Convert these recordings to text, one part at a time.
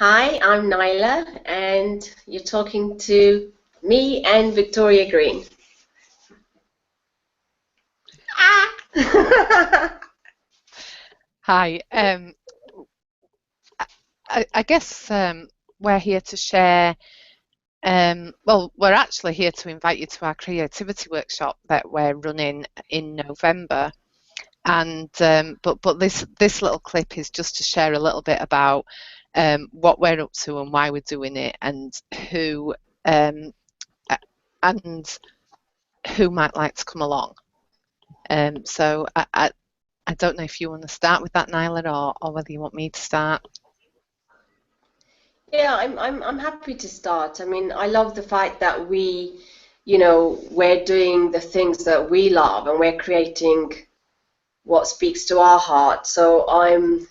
Hi, I'm Nyla, and you're talking to me and Victoria Green. Ah! Hi. I guess we're here to share. Well, we're actually here to invite you to our creativity workshop that we're running in November. And but this little clip is just to share a little bit about what we're up to and why we're doing it, um, a- and who might like to come along. So I don't know if you want to start with that, Nyla, or whether you want me to start. Yeah, I'm happy to start. I mean, I love the fact that we're doing the things that we love and we're creating what speaks to our heart. So I'm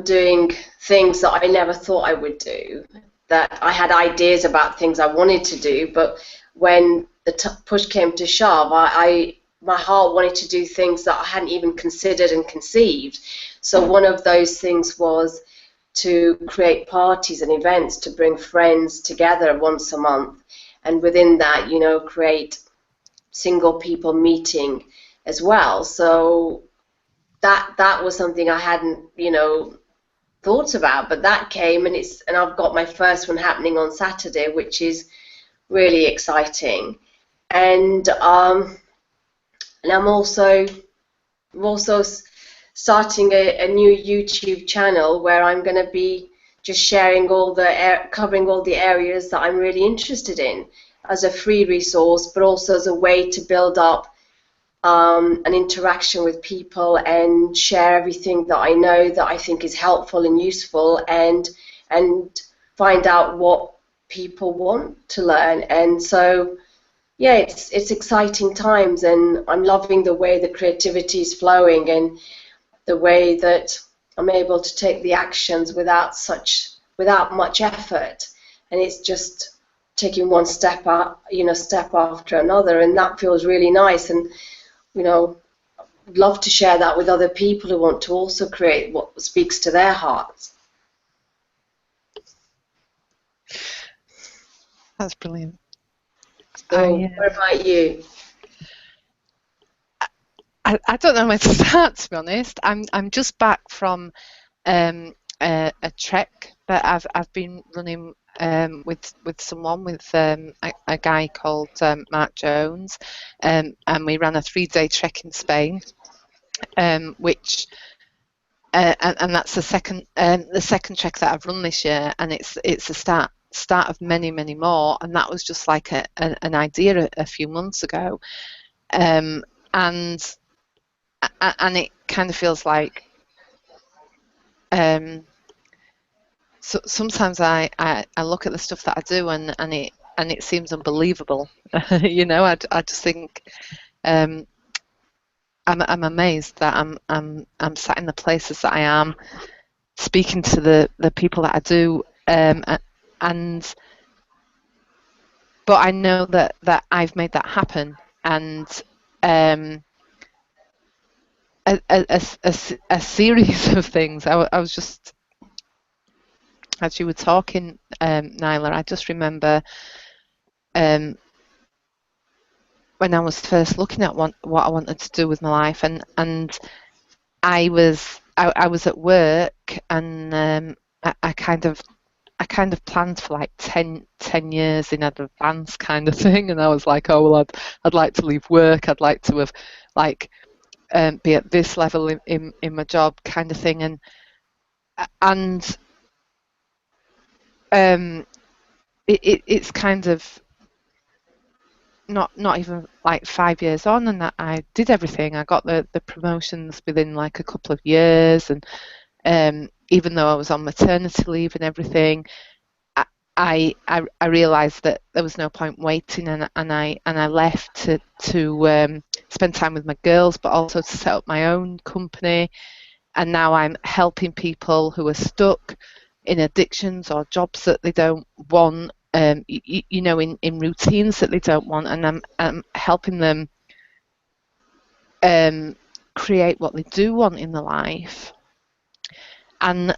doing things that I never thought I would do, that I had ideas about things I wanted to do, but when the push came to shove, my heart wanted to do things that I hadn't even considered and conceived. So one of those things was to create parties and events to bring friends together once a month, and within that, create single people meeting as well. So that was something I hadn't, thought about, but that came, and I've got my first one happening on Saturday, which is really exciting. And and I'm also starting a new YouTube channel where I'm going to be just sharing covering all the areas that I'm really interested in as a free resource, but also as a way to build up an interaction with people and share everything that I know that I think is helpful and useful, and find out what people want to learn. And so yeah, it's exciting times, and I'm loving the way the creativity is flowing and the way that I'm able to take the actions without much effort, and it's just taking one step after another, and that feels really nice. And you know, love to share that with other people who want to also create what speaks to their hearts. That's brilliant. So, what about you? I don't know where to start, to be honest. I'm just back from a trek that I've been running with someone, with a guy called Mark Jones, and we ran a 3-day trek in Spain, which and that's the second trek that I've run this year, and it's the start of many more, and that was just like an idea a few months ago, um, and and it kind of feels like um, so sometimes I look at the stuff that I do, and it seems unbelievable. I just think um, I'm amazed that I'm sat in the places that I am, speaking to the people that I do, and but I know that I've made that happen, and um, a series of things. I was just, as you were talking, Nyla, I just remember um, when I was first looking at what I wanted to do with my life, and I was at work, and I kind of planned for like 10 years in advance, kind of thing, and I was like, oh well, I'd like to leave work, I'd like to have like be at this level in my job, kind of thing, and um, it's kind of not even like 5 years on, and that I did everything. I got the promotions within like a couple of years, and even though I was on maternity leave and everything, I I realised that there was no point waiting, and I left to spend time with my girls, but also to set up my own company. And now I'm helping people who are stuck in addictions or jobs that they don't want, in routines that they don't want, and I'm helping them um, create what they do want in their life. And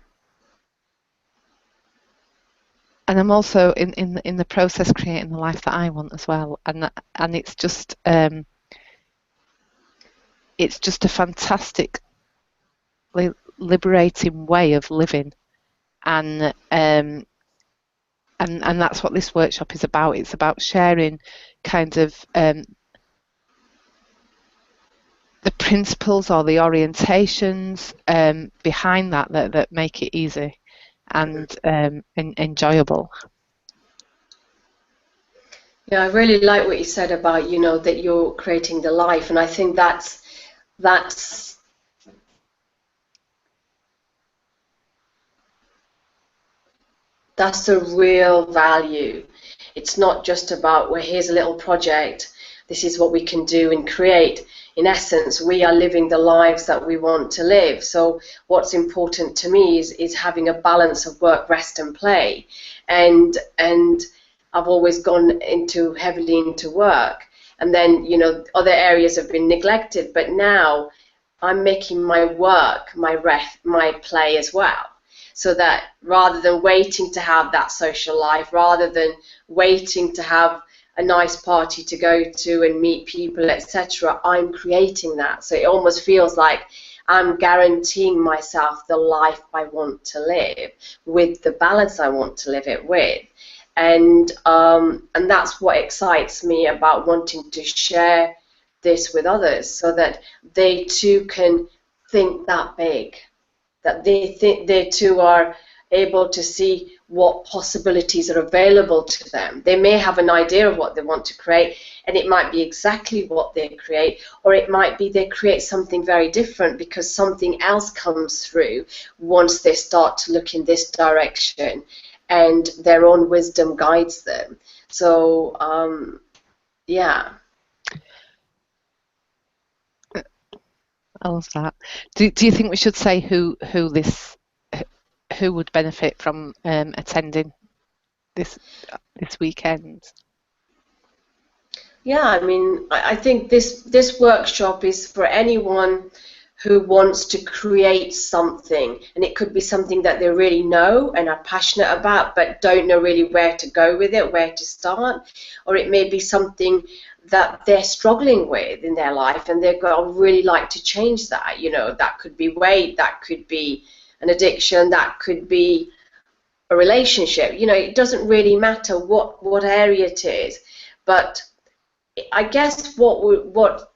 I'm also in the process creating the life that I want as well, and it's just a fantastic, liberating way of living, and that's what this workshop is about. It's about sharing kind of the principles or the orientations behind that make it easy and enjoyable. Yeah, I really like what you said about, you know, that you're creating the life, and I think that's the real value. It's not just about, well, here's a little project, this is what we can do and create. In essence, we are living the lives that we want to live. So what's important to me is having a balance of work, rest and play. And I've always gone heavily into work. And then, you know, other areas have been neglected, but now I'm making my work my play as well. So that rather than waiting to have that social life, rather than waiting to have a nice party to go to and meet people, etc., I'm creating that. So it almost feels like I'm guaranteeing myself the life I want to live with the balance I want to live it with. And that's what excites me about wanting to share this with others, so that they too can think that big, that they too are able to see what possibilities are available to them. They may have an idea of what they want to create, and it might be exactly what they create, or it might be they create something very different because something else comes through once they start to look in this direction, and their own wisdom guides them. So, yeah. I love that. Do you think we should say who would benefit from attending this weekend? Yeah, I mean, I think this workshop is for anyone who wants to create something, and it could be something that they really know and are passionate about but don't know really where to go with it, where to start, or it may be something that they're struggling with in their life and they've got, I really like to change that. You know, that could be weight, that could be an addiction, that could be a relationship. You know, it doesn't really matter what area it is, but I guess who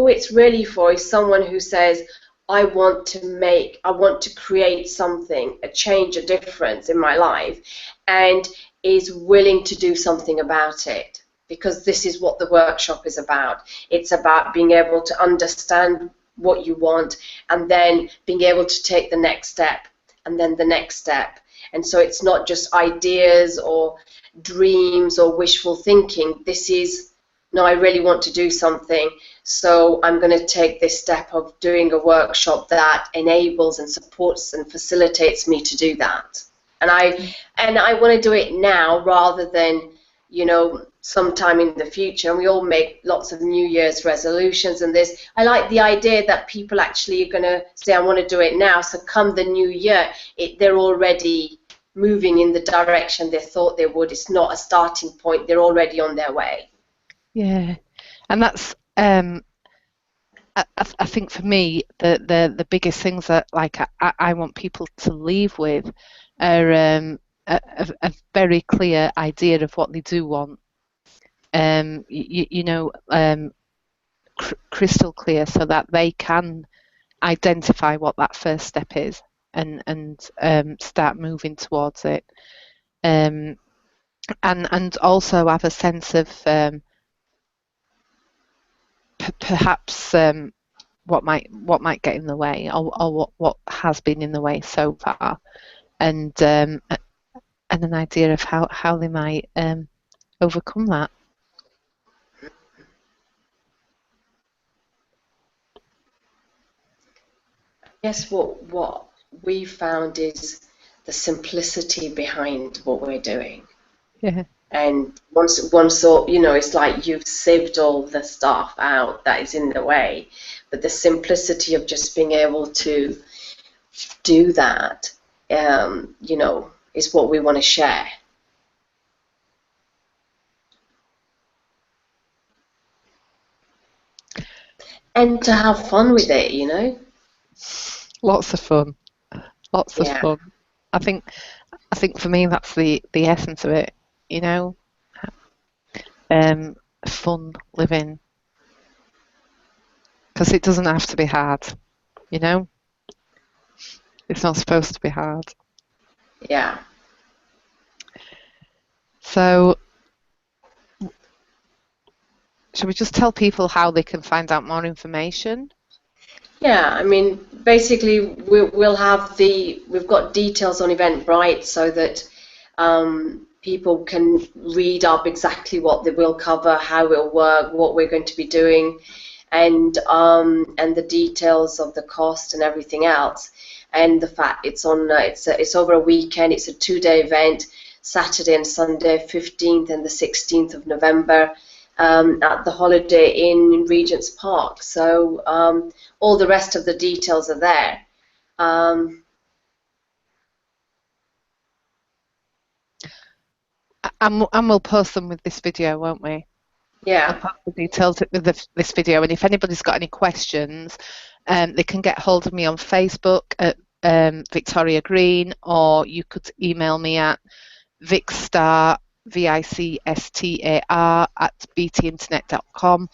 it's really for is someone who says, I want to create something, a change, a difference in my life, and is willing to do something about it. Because this is what the workshop is about. It's about being able to understand what you want and then being able to take the next step and then the next step. And so it's not just ideas or dreams or wishful thinking. This is, no, I really want to do something, so I'm going to take this step of doing a workshop that enables and supports and facilitates me to do that. And I want to do it now rather than, you know, sometime in the future. And we all make lots of New Year's resolutions and this. I like the idea that people actually are going to say, I want to do it now, so come the new year, they're already moving in the direction they thought they would. It's not a starting point, they're already on their way. Yeah, and that's I think for me the biggest things that like I want people to leave with are a very clear idea of what they do want. Crystal clear, so that they can identify what that first step is and start moving towards it. And also have a sense of perhaps what might get in the way, or what has been in the way so far, and an idea of how they might overcome that. Yes, what we found is the simplicity behind what we're doing. Yeah. And once you know, it's like you've sieved all the stuff out that is in the way, but the simplicity of just being able to do that, you know, is what we want to share. And to have fun with it, you know? Lots of fun. Lots of Yeah. fun. I think for me that's the essence of it, you know. Fun living. Because it doesn't have to be hard, you know? It's not supposed to be hard. Yeah. So, should we just tell people how they can find out more information? Yeah, I mean, basically, we'll have we've got details on Eventbrite so that people can read up exactly what they will cover, how it will work, what we're going to be doing, and the details of the cost and everything else. And the fact it's on, it's over a weekend. It's a 2-day event, Saturday and Sunday, 15th and the 16th of November. At the Holiday Inn in Regent's Park. So all the rest of the details are there. And we'll post them with this video, won't we? Yeah. I'll post the details with this video, and if anybody's got any questions, they can get hold of me on Facebook at Victoria Green, or you could email me at vicstar, VICSTAR @btinternet.com,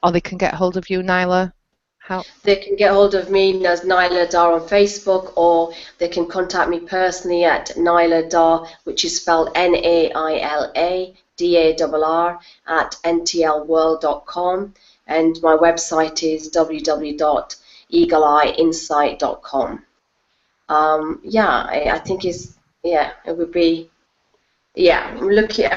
or they can get hold of you, Nyla. How? They can get hold of me as Nyla Dar on Facebook, or they can contact me personally at Nyla Dar, which is spelled NAILA DARR @ntlworld.com, and my website is www.eagleeyeinsight.com. Yeah, I think it would be. Yeah,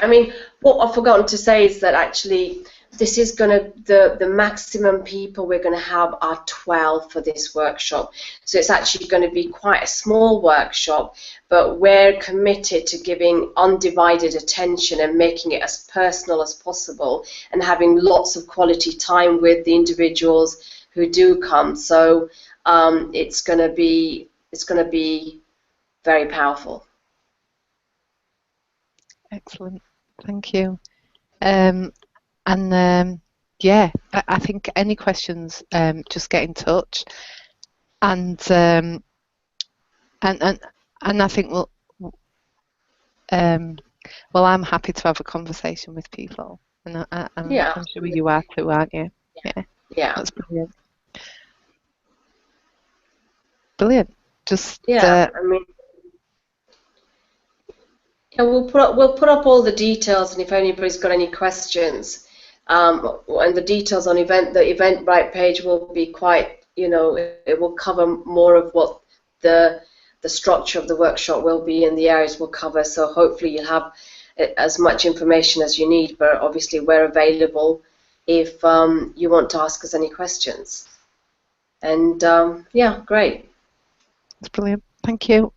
I mean, what I've forgotten to say is that actually this is going to, the maximum people we're going to have are 12 for this workshop. So it's actually going to be quite a small workshop, but we're committed to giving undivided attention and making it as personal as possible and having lots of quality time with the individuals who do come. So it's going to be very powerful. Excellent, thank you. Yeah, I think any questions, just get in touch, and I think well, I'm happy to have a conversation with people, and I'm sure you are too, aren't you? Yeah. That's brilliant. Brilliant. Just I mean. Yeah, we'll put up all the details, and if anybody's got any questions, and the details on the Eventbrite page will be quite, it will cover more of what the structure of the workshop will be and the areas we'll cover. So hopefully you'll have as much information as you need. But obviously we're available if you want to ask us any questions. And yeah, great. That's brilliant. Thank you.